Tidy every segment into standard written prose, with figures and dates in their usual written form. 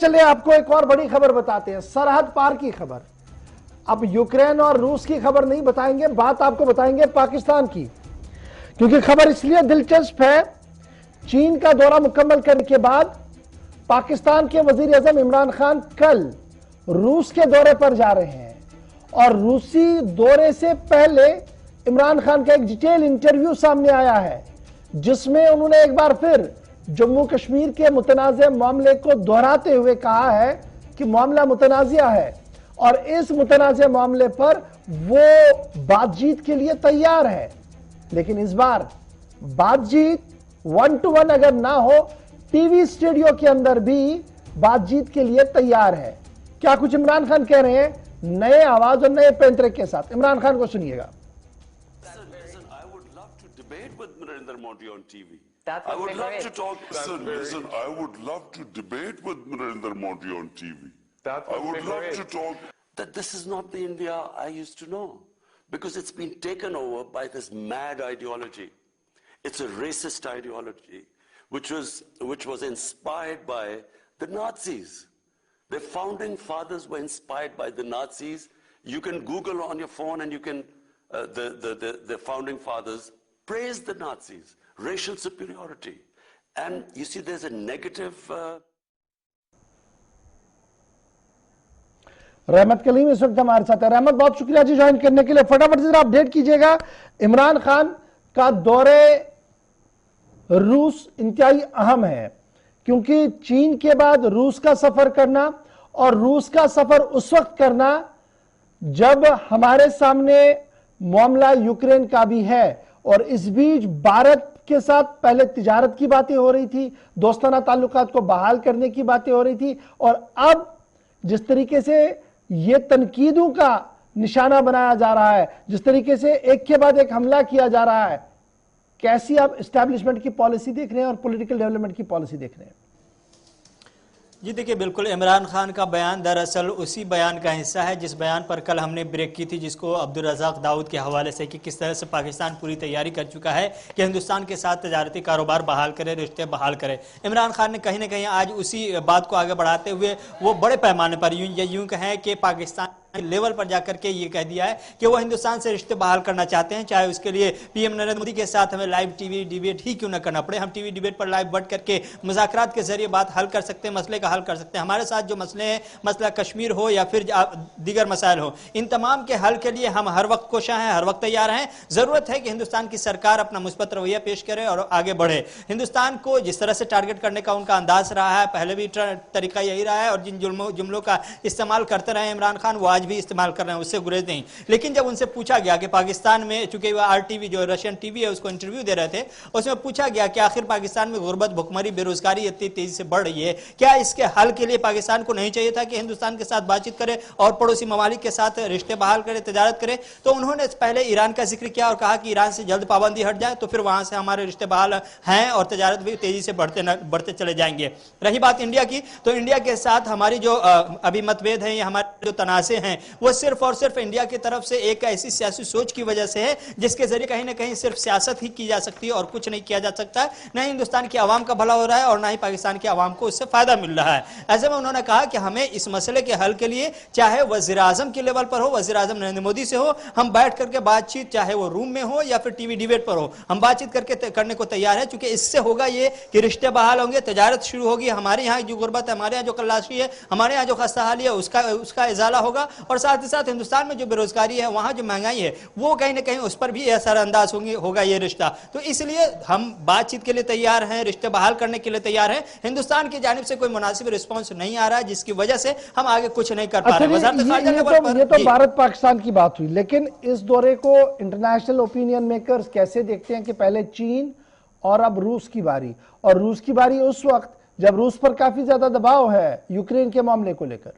چلے آپ کو ایک اور بڑی خبر بتاتے ہیں، سرحد پار کی خبر۔ اب یوکرین اور روس کی خبر نہیں بتائیں گے، بات آپ کو بتائیں گے پاکستان کی، کیونکہ خبر اس لیے دلچسپ ہے۔ چین کا دورہ مکمل کرنے کے بعد پاکستان کے وزیر اعظم عمران خان کل روس کے دورے پر جا رہے ہیں، اور روسی دورے سے پہلے عمران خان کا ایک ڈیٹیل انٹرویو سامنے آیا ہے، جس میں انہوں نے ایک بار پھر جموں کشمیر کے متنازع معاملے کو دہراتے ہوئے کہا ہے کہ معاملہ متنازع ہے، اور اس متنازع معاملے پر وہ بات چیت کے لیے تیار ہے، لیکن اس بار بات چیت 1 to 1 اگر نہ ہو، ٹی وی اسٹوڈیو کے اندر بھی بات چیت کے لیے تیار ہے۔ کیا کچھ عمران خان کہہ رہے ہیں نئے آواز اور نئے پینترے کے ساتھ؟ عمران خان کو سنیے گا۔ I would love to debate with Narendra Modi on TV. I would love to talk. Listen, I would love to debate with Narendra Modi on TV. I would love to talk. That this is not the India I used to know, because it's been taken over by this mad ideology. It's a racist ideology, which was inspired by the Nazis. The founding fathers were inspired by the Nazis. You can Google on your phone and you can, the founding fathers praised the Nazis, racial superiority. And you see there's a negative... رحمت کلیم اس وقت ہمارے ساتھ ہے۔ رحمت بہت شکریہ جی join کرنے کے لیے۔ فٹافٹ ذرا اپڈیٹ کیجئے گا، عمران خان کا دورے روس انتہائی اہم ہے، کیونکہ چین کے بعد روس کا سفر کرنا، اور روس کا سفر اس وقت کرنا جب ہمارے سامنے معاملہ یوکرین کا بھی ہے، اور اس بیچ بھارت کے ساتھ پہلے تجارت کی باتیں ہو رہی تھی، دوستانہ تعلقات کو بحال کرنے کی باتیں ہو رہی تھی، اور اب جس طریقے سے یہ تنقیدوں کا نشانہ بنایا جا رہا ہے، جس طریقے سے ایک کے بعد ایک حملہ کیا جا رہا ہے، کیسی آپ اسٹیبلشمنٹ کی پالیسی دیکھ رہے ہیں اور پولیٹیکل ڈیولپمنٹ کی پالیسی دیکھ رہے ہیں؟ جی دیکھیں، بالکل عمران خان کا بیان دراصل اسی بیان کا حصہ ہے جس بیان پر کل ہم نے بریک کی تھی، جس کو عبدالرزاق داؤد کے حوالے سے، کہ کس طرح سے پاکستان پوری تیاری کر چکا ہے کہ ہندوستان کے ساتھ تجارتی کاروبار بحال کرے، رشتے بحال کرے۔ عمران خان نے کہیں نہ کہیں آج اسی بات کو آگے بڑھاتے ہوئے وہ بڑے پیمانے پر یوں کہیں کہ پاکستان لیول پر جا کر کے یہ کہہ دیا ہے کہ وہ ہندوستان سے رشتے بحال کرنا چاہتے ہیں، چاہے اس کے لیے پی ایم نریندر مودی کے ساتھ ہمیں لائیو ٹی وی ڈیبیٹ ہی کیوں نہ کرنا پڑے، ہم ٹی وی ڈیبیٹ پر لائیو بڑھ کر کے مذاکرات کے ذریعے بات حل کر سکتے ہیں، مسئلے کا حل کر سکتے ہیں۔ ہمارے ساتھ جو مسئلے ہیں، مسئلہ کشمیر ہو یا پھر دیگر مسائل ہو، ان تمام کے حل کے لیے ہم ہر وقت کوشاں ہیں، ہر وقت تیار ہیں۔ ضرورت ہے کہ ہندوستان کی سرکار اپنا مثبت رویہ پیش کرے اور آگے بڑھے۔ ہندوستان کو جس طرح سے ٹارگٹ کرنے کا ان کا انداز رہا ہے، پہلے بھی طریقہ یہی رہا ہے، اور جن جملوں کا استعمال کرتے رہے عمران خان، وہ آج بھی استعمال کر رہے ہیں، اس سے گریز نہیں۔ لیکن جب ان سے پوچھا گیا کہ پاکستان میں، چونکہ وہ آر ٹی وی جو رشین ٹی وی ہے اس کو انٹرویو دے رہے تھے، اس میں پوچھا گیا کہ آخر پاکستان میں غربت، بھکمری، بے روزگاری اتنی تیزی سے بڑھ رہی ہے، کیا اس کے حل کے لیے پاکستان کو نہیں چاہیے تھا کہ ہندوستان کے ساتھ بات چیت کرے اور پڑوسی ممالک کے ساتھ رشتے بحال کرے، تجارت کرے؟ تو انہوں نے پہلے ایران کا ذکر کیا اور کہا کہ ایران سے جلد پابندی ہٹ جائے تو پھر وہاں سے ہمارے رشتے بحال ہیں اور تجارت بھی تیزی سے بڑھتے چلے جائیں گے۔ رہی بات انڈیا کی، تو انڈیا کے ساتھ ہماری جو ابھی متبید ہیں یا ہمارے جو تنازع ہیں، وہ صرف اور صرف انڈیا کی طرف سے ایک ایسی سیاسی سوچ کی وجہ سے ہے جس کے ذریعے کہیں نہ کہیں صرف سیاست ہی کی جا سکتی ہے اور کچھ نہیں کیا جا سکتا ہے۔ نہ ہی ہندوستان کی عوام کا بھلا ہو رہا ہے اور نہ ہی پاکستان کی عوام کو اس سے فائدہ مل رہا ہے۔ ایسے میں انہوں نے کہا کہ ہمیں اس مسئلے کے حل کے لیے چاہے وزیر اعظم کے لیول پر ہو، وزیر اعظم نریندر مودی سے ہو، ہم بیٹھ کر کے بات چیت، چاہے وہ روم میں ہو یا پھر ٹی وی ڈیبیٹ پر ہو، ہم بات چیت کرنے کو تیار ہے، چونکہ اس سے ہوگا یہ کہ رشتے بحال ہوں گے، تجارت شروع ہوگی، ہمارے یہاں جو غربت ہے، ہمارے یہاں جو کلاشی ہے، ہمارے یہاں جو خستہ حالی ہے، اس کا ازالہ ہوگا، اور ساتھ ہی ساتھ ہندوستان میں جو بے روزگاری ہے، وہاں جو مہنگائی ہے، وہ کہیں نہ کہیں اس پر بھی اثر انداز ہوگا یہ رشتہ۔ تو اس لیے ہم بات چیت کے لیے تیار ہیں، رشتے بحال کرنے کے لیے تیار ہیں۔ ہندوستان کی جانب سے کوئی مناسب رسپانس نہیں آ رہا ہے، جس کی وجہ سے ہم آگے کچھ نہیں کر پا رہے ہیں۔ یہ تو بھارت پاکستان کی بات ہوئی، لیکن اس دورے کو انٹرنیشنل اوپینین میکرز کیسے دیکھتے ہیں کہ پہلے چین اور اب روس کی باری، اور روس کی باری اس وقت جب روس پر کافی زیادہ دباؤ ہے یوکرین کے معاملے کو لے کر؟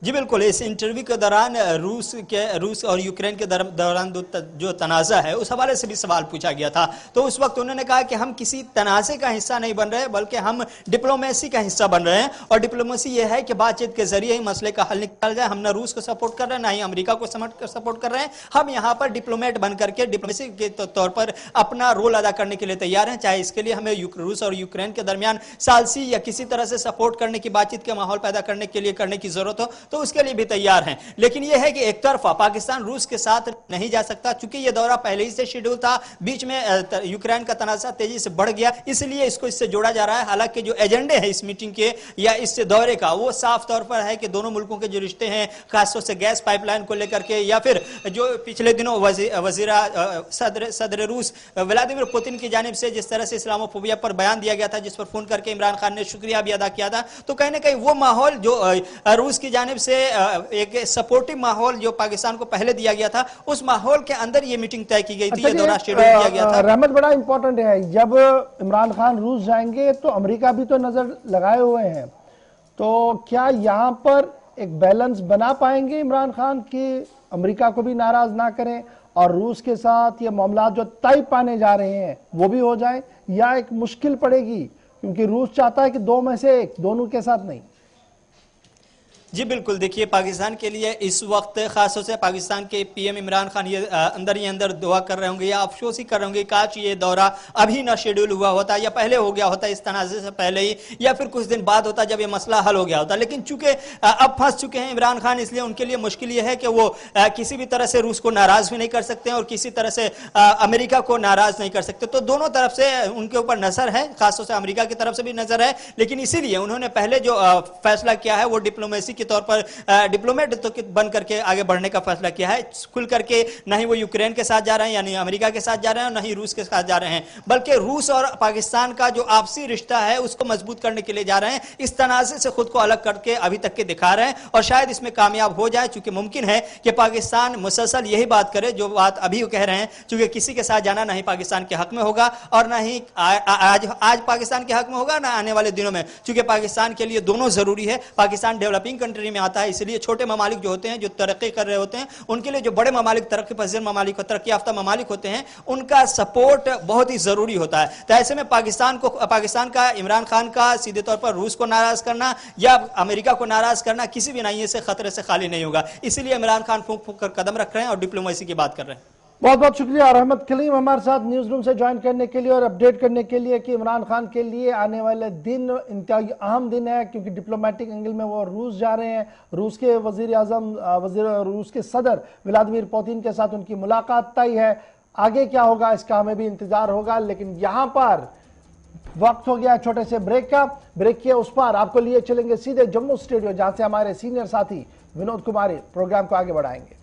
جی بالکل، اس انٹرویو کے دوران روس اور یوکرین کے دوران جو تنازع ہے اس حوالے سے بھی سوال پوچھا گیا تھا، تو اس وقت انہوں نے کہا کہ ہم کسی تنازع کا حصہ نہیں بن رہے بلکہ ہم ڈپلومیسی کا حصہ بن رہے ہیں، اور ڈپلومیسی یہ ہے کہ بات چیت کے ذریعے ہی مسئلے کا حل نکال جائے۔ ہم نہ روس کو سپورٹ کر رہے ہیں نہ ہی امریکہ کو سپورٹ کر رہے ہیں، ہم یہاں پر ڈپلومیٹ بن کر کے ڈپلومیسی کے طور پر اپنا رول ادا کرنے کے لیے تیار ہیں، چاہے اس کے لیے ہمیں روس اور یوکرین کے درمیان ثالثی یا کسی طرح سے سپورٹ کرنے کی بات چیت کا ماحول پیدا کرنے کے لیے کرنے کی ضرورت ہو تو اس کے لیے بھی تیار ہیں۔ لیکن یہ ہے کہ ایک طرفہ پاکستان روس کے ساتھ نہیں جا سکتا، چونکہ یہ دورہ پہلے ہی سے شیڈول تھا، بیچ میں یوکرین کا تنازع تیزی سے بڑھ گیا، اس لیے اس کو اس سے جوڑا جا رہا ہے۔ حالانکہ جو ایجنڈے ہیں اس میٹنگ کے یا اس دورے کا وہ صاف طور پر ہے کہ دونوں ملکوں کے جو رشتے ہیں، خاص طور سے گیس پائپ لائن کو لے کر کے، یا پھر جو پچھلے دنوں صدر روس ولادیمیر پوتن کی جانب سے جس طرح سے اسلامو فوبیا پر بیان دیا گیا تھا، جس پر فون کر کے عمران خان نے شکریہ بھی ادا کیا تھا، تو کہیں نہ کہیں وہ ماحول جو روس کی جانب سے ایک سپورٹیو ماحول جو پاکستان کو پہلے دیا گیا تھا، اس ماحول کے اندر یہ میٹنگ طے کی گئی تھی، یہ دورہ شیڈول کیا گیا تھا۔ رحمت بڑا امپورٹنٹ ہے، جب عمران خان روس جائیں گے تو امریکہ بھی تو نظر لگائے ہوئے ہیں، تو کیا یہاں پر ایک بیلنس بنا پائیں گے عمران خان کہ امریکہ کو بھی ناراض نہ کریں اور روس کے ساتھ یہ معاملات جو طے پانے جا رہے ہیں وہ بھی ہو جائیں، یا ایک مشکل پڑے گی کیونکہ روس چاہتا ہے کہ دو میں سے ایک، دونوں کے ساتھ نہیں؟ جی بالکل، دیکھیے پاکستان کے لیے اس وقت خاص طور سے پاکستان کے پی ایم عمران خان یہ اندر ہی اندر دعا کر رہے ہوں گے یا افسوس ہی کر رہے ہوں گے، کاش یہ دورہ ابھی نہ شیڈول ہوا ہوتا یا پہلے ہو گیا ہوتا، اس تنازع سے پہلے ہی، یا پھر کچھ دن بعد ہوتا جب یہ مسئلہ حل ہو گیا ہوتا۔ لیکن چونکہ اب پھنس چکے ہیں عمران خان، اس لیے ان کے لیے مشکل یہ ہے کہ وہ کسی بھی طرح سے روس کو ناراض بھی نہیں کر سکتے اور کسی طرح سے امریکہ کو ناراض نہیں کر سکتے، تو دونوں طرف سے ان کے اوپر نظر ہے، خاص طور سے امریکہ کی طرف سے بھی نظر ہے، لیکن اسی لیے انہوں نے پہلے جو فیصلہ کیا ہے وہ ڈپلومیسی کے طور پر ڈپلومیٹ بن کر کے آگے بڑھنے کا فیصلہ کیا ہے، کھل کر کے نہ ہی وہ یوکرین کے ساتھ جا رہے ہیں یعنی امریکہ کے ساتھ جا رہے ہیں اور نہ ہی روس کے ساتھ جا رہے ہیں، بلکہ روس اور پاکستان کا جو آپسی رشتہ ہے اس کو مضبوط کرنے کے لیے جا رہے ہیں، اس تنازع سے خود کو الگ کر کے ابھی تک کے دکھا رہے ہیں اور شاید اس میں کامیاب ہو جائے، چونکہ ممکن ہے کہ پاکستان مسلسل یہی بات کرے جو بات ابھی وہ کہہ رہے ہیں، چونکہ کسی کے ساتھ جانا نہ ہی پاکستان کے حق میں ہوگا اور نہ ہی آج پاکستان کے حق میں ہوگا، نہ آنے والے دنوں میں، چونکہ پاکستان کے لیے دونوں ضروری ہے۔ پاکستان ڈیولپنگ کنٹری میں آتا ہے، اس لیے چھوٹے ممالک جو ہوتے ہیں جو ترقی کر رہے ہوتے ہیں ان کے لیے جو بڑے ممالک ترقی پذیر ممالک اور ترقی یافتہ ممالک ہوتے ہیں ان کا سپورٹ بہت ہی ضروری ہوتا ہے، تو ایسے میں پاکستان کا عمران خان کا سیدھے طور پر روس کو ناراض کرنا یا امریکہ کو ناراض کرنا کسی بھی ناحیے سے خطرے سے خالی نہیں ہوگا، اسی لیے عمران خان پھونک پھونک کر قدم رکھ رہے ہیں اور ڈپلومیسی کی بات کر رہے ہیں۔ بہت بہت شکریہ رحمت کلیم ہمارے ساتھ نیوز روم سے جوائن کرنے کے لیے اور اپڈیٹ کرنے کے لیے کہ عمران خان کے لیے آنے والے دن انتہائی اہم دن ہے، کیونکہ ڈپلومیٹک اینگل میں وہ روس جا رہے ہیں، روس کے روس کے صدر ولادیمیر پوتن کے ساتھ ان کی ملاقات طے ہے، آگے کیا ہوگا اس کا ہمیں بھی انتظار ہوگا، لیکن یہاں پر وقت ہو گیا چھوٹے سے بریک کا، بریک کے اس پر آپ کو لیے چلیں گے سیدھے جموں اسٹوڈیو جہاں سے ہمارے سینئر ساتھی ونود کماری پروگرام کو آگے بڑھائیں گے۔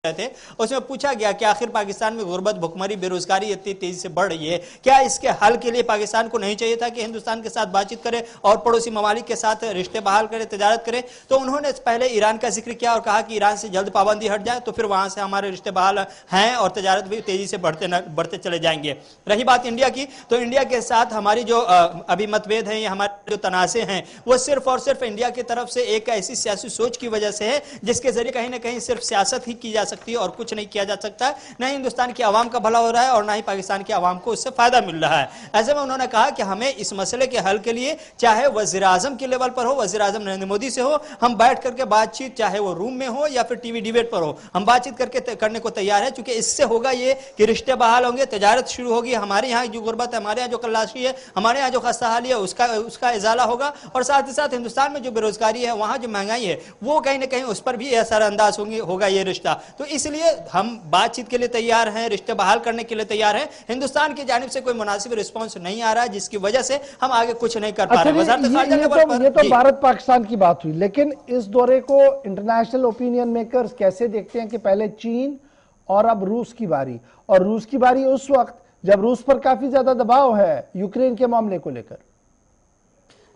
تھے اس میں پوچھا گیا کہ آخر پاکستان میں غربت، بھوکمری، بے روزگاری اتنی تیزی سے بڑھ رہی ہے، کیا اس کے حل کے لیے پاکستان کو نہیں چاہیے تھا کہ ہندوستان کے ساتھ بات چیت کرے اور پڑوسی ممالک کے ساتھ رشتے بحال کرے، تجارت کرے؟ تو انہوں نے پہلے ایران کا ذکر کیا اور کہا کہ ایران سے جلد پابندی ہٹ جائے تو پھر وہاں سے ہمارے رشتے بحال ہیں اور تجارت بھی تیزی سے بڑھتے چلے جائیں گے۔ رہی بات انڈیا کی، تو انڈیا کے ساتھ ہماری جو ابھی متبید ہیں یا ہمارے جو تنازع ہیں وہ صرف اور صرف انڈیا کی طرف سے ایک ایسی سیاسی سوچ کی وجہ سے ہے جس کے ذریعے کہیں نہ کہیں صرف سیاست ہی کی جا سکتی ہے اور کچھ نہیں کیا جا سکتا، نہ ہی ہندوستان کی عوام کا بھلا ہو رہا ہے اور نہ ہی پاکستان کی عوام کو اس سے فائدہ مل رہا ہے۔ ایسے میں انہوں نے کہا کہ ہمیں اس مسئلے کے حل کے لیے چاہے وزیر اعظم کے لیول پر ہو، وزیر اعظم نریندر مودی سے ہو، ہم بیٹھ کر کے بات چیت چاہے وہ روم میں ہو یا پھر ٹی وی ڈیبیٹ پر ہو، ہم بات چیت کرنے کو تیار ہے، چونکہ اس سے ہوگا یہ کہ رشتے بحال ہوں گے، تجارت شروع ہوگی، ہمارے یہاں جو غربت ہے، ہمارے یہاں جو کلاشی ہے، ہمارے یہاں جو خستہ حالی ہے اس کا ازالہ ہوگا، اور ساتھ ہی ساتھ ہندوستان میں جو بے روزگاری ہے، وہاں جو مہنگائی ہے وہ کہیں نہ کہیں اس پر بھی اثر انداز ہوگا یہ رشتہ۔ تو اس لیے ہم بات چیت کے لیے تیار ہیں، رشتے بحال کرنے کے لیے تیار ہیں، ہندوستان کی جانب سے کوئی مناسب رسپانس نہیں آ رہا ہے جس کی وجہ سے ہم آگے کچھ نہیں کر پا رہے ہیں۔ یہ تو بھارت پاکستان کی بات ہوئی، لیکن اس دورے کو انٹرنیشنل اوپینین میکرز کیسے دیکھتے ہیں کہ پہلے چین اور اب روس کی باری، اور روس کی باری اس وقت جب روس پر کافی زیادہ دباؤ ہے یوکرین کے معاملے کو لے کر؟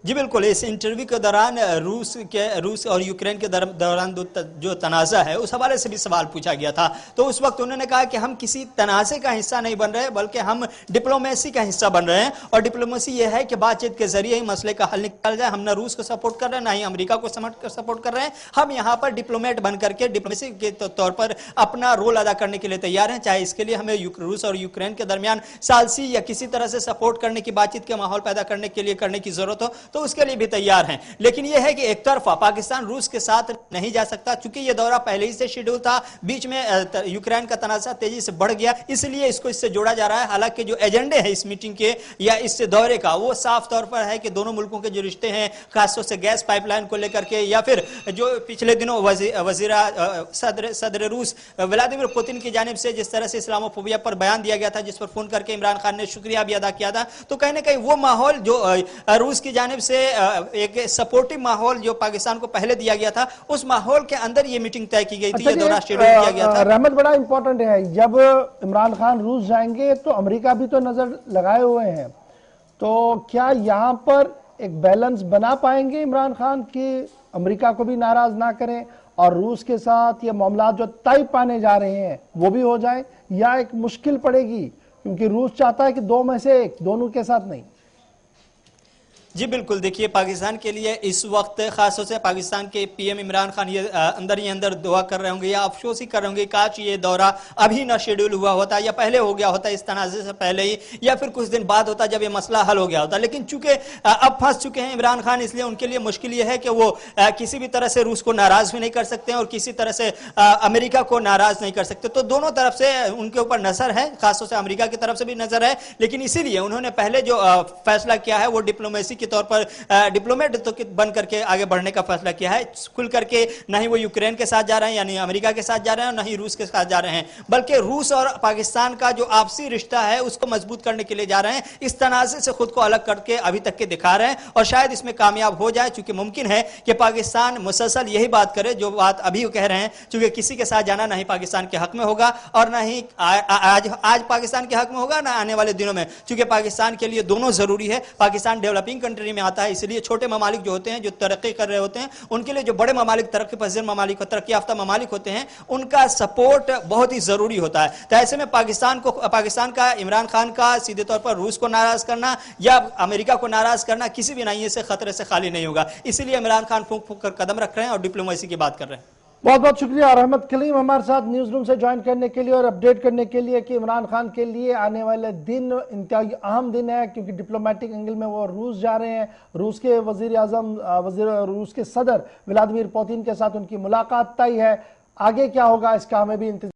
جی بالکل، اس انٹرویو کے دوران روس اور یوکرین کے دوران جو تنازع ہے اس حوالے سے بھی سوال پوچھا گیا تھا، تو اس وقت انہوں نے کہا کہ ہم کسی تنازع کا حصہ نہیں بن رہے بلکہ ہم ڈپلومیسی کا حصہ بن رہے ہیں، اور ڈپلومیسی یہ ہے کہ بات چیت کے ذریعے ہی مسئلے کا حل نکال جائے۔ ہم نہ روس کو سپورٹ کر رہے ہیں نہ ہی امریکہ کو سپورٹ کر رہے ہیں، ہم یہاں پر ڈپلومیٹ بن کر کے ڈپلومیسی کے طور پر اپنا رول ادا کرنے کے لیے تیار ہیں، چاہے اس کے لیے ہمیں روس اور یوکرین کے درمیان ثالثی یا کسی طرح سے سپورٹ کرنے کی بات چیت کے ماحول پیدا کرنے کے لیے کرنے کی ضرورت ہو تو اس کے لیے بھی تیار ہیں۔ لیکن یہ ہے کہ ایک طرفہ پاکستان روس کے ساتھ نہیں جا سکتا، چونکہ یہ دورہ پہلے ہی سے شیڈول تھا، بیچ میں یوکرین کا تنازع تیزی سے بڑھ گیا، اس لیے اس کو اس سے جوڑا جا رہا ہے۔ حالانکہ جو ایجنڈے ہیں اس میٹنگ کے یا اس دورے کا وہ صاف طور پر ہے کہ دونوں ملکوں کے جو رشتے ہیں، خاص طور سے گیس پائپ لائن کو لے کر کے، یا پھر جو پچھلے دنوں صدر روس ولادیمیر پوتن کی جانب سے جس طرح سے اسلام فوبیا پر بیان دیا گیا تھا، جس پر فون کر کے عمران خان نے شکریہ بھی ادا کیا تھا، تو کہیں نہ کہیں وہ ماحول جو روس کی جانب سے ایک سپورٹو ماحول جو پاکستان کو پہلے دیا گیا تھا، اس ماحول کے اندر یہ میٹنگ طے کی گئی تھی، یہ دورہ شیڈول کیا گیا تھا۔ رحمت بڑا امپورٹنٹ ہے، جب عمران خان روس جائیں گے تو امریکہ بھی تو نظر لگائے ہوئے ہیں، تو کیا یہاں پر ایک بیلنس بنا پائیں گے عمران خان کہ امریکہ کو بھی ناراض نہ کریں اور روس کے ساتھ یہ معاملات جو طے پانے جا رہے ہیں وہ بھی ہو جائیں، یا ایک مشکل پڑے گی کیونکہ روس چاہتا ہے کہ دو میں سے ایک، دونوں کے ساتھ نہیں؟ جی بالکل، دیکھیے پاکستان کے لیے اس وقت خاص طور سے پاکستان کے پی ایم عمران خان یہ اندر ہی اندر دعا کر رہے ہوں گے یا افسوس ہی کر رہے ہوں گے، کاش یہ دورہ ابھی نہ شیڈول ہوا ہوتا یا پہلے ہو گیا ہوتا اس تنازع سے پہلے ہی، یا پھر کچھ دن بعد ہوتا جب یہ مسئلہ حل ہو گیا ہوتا۔ لیکن چونکہ اب پھنس چکے ہیں عمران خان، اس لیے ان کے لیے مشکل یہ ہے کہ وہ کسی بھی طرح سے روس کو ناراض بھی نہیں کر سکتے ہیں اور کسی طرح سے امریکہ کو ناراض نہیں کر سکتے، تو دونوں طرف سے ان کے اوپر نظر ہے، خاص طور سے امریکہ کی طرف سے بھی نظر ہے، لیکن اسی لیے انہوں نے پہلے جو فیصلہ کیا ہے وہ ڈپلومیسی کے طور پر ڈپلومیٹ بن کر کے آگے بڑھنے کا فیصلہ کیا ہے۔ کھل کر کے نہ ہی وہ یوکرین کے ساتھ جا رہے ہیں یعنی امریکہ کے ساتھ جا رہے ہیں، نہ ہی روس کے ساتھ جا رہے ہیں، بلکہ روس اور پاکستان کا جو آپسی رشتہ ہے اس کو مضبوط کرنے کے لیے جا رہے ہیں، اس تنازع سے خود کو الگ کر کے ابھی تک کے دکھا رہے ہیں، اور شاید اس میں کامیاب ہو جائے، چونکہ ممکن ہے کہ پاکستان مسلسل یہی بات کرے جو بات ابھی کہہ رہے ہیں، چونکہ کسی کے ساتھ جانا نہ ہی پاکستان کے حق میں ہوگا اور نہ ہی آج پاکستان کے حق میں ہوگا، نہ آنے والے دنوں میں، چونکہ پاکستان کے لیے دونوں ضروری ہے۔ پاکستان ڈیولپنگ کنٹری میں آتا ہے، اس لیے چھوٹے ممالک جو ہوتے ہیں جو ترقی کر رہے ہوتے ہیں ان کے لیے جو بڑے ممالک ترقی پذیر ممالک اور ترقی یافتہ ممالک ہوتے ہیں ان کا سپورٹ بہت ہی ضروری ہوتا ہے۔ تو ایسے میں پاکستان کا عمران خان کا سیدھے طور پر روس کو ناراض کرنا یا امریکہ کو ناراض کرنا کسی بھی ناحیے سے خطرے سے خالی نہیں ہوگا، اسی لیے عمران خان پھونک پھونک کر قدم رکھ رہے ہیں اور ڈپلومیسی کی بات کر رہے ہیں۔ بہت بہت شکریہ رحمت کلیم ہمارے ساتھ نیوز روم سے جوائن کرنے کے لیے اور اپڈیٹ کرنے کے لیے کہ عمران خان کے لیے آنے والے دن انتہائی اہم دن ہے، کیونکہ ڈپلومیٹک اینگل میں وہ روس جا رہے ہیں، روس کے روس کے صدر ولادیمیر پوتن کے ساتھ ان کی ملاقات طے ہے۔ آگے کیا ہوگا اس کا ہمیں بھی انتظار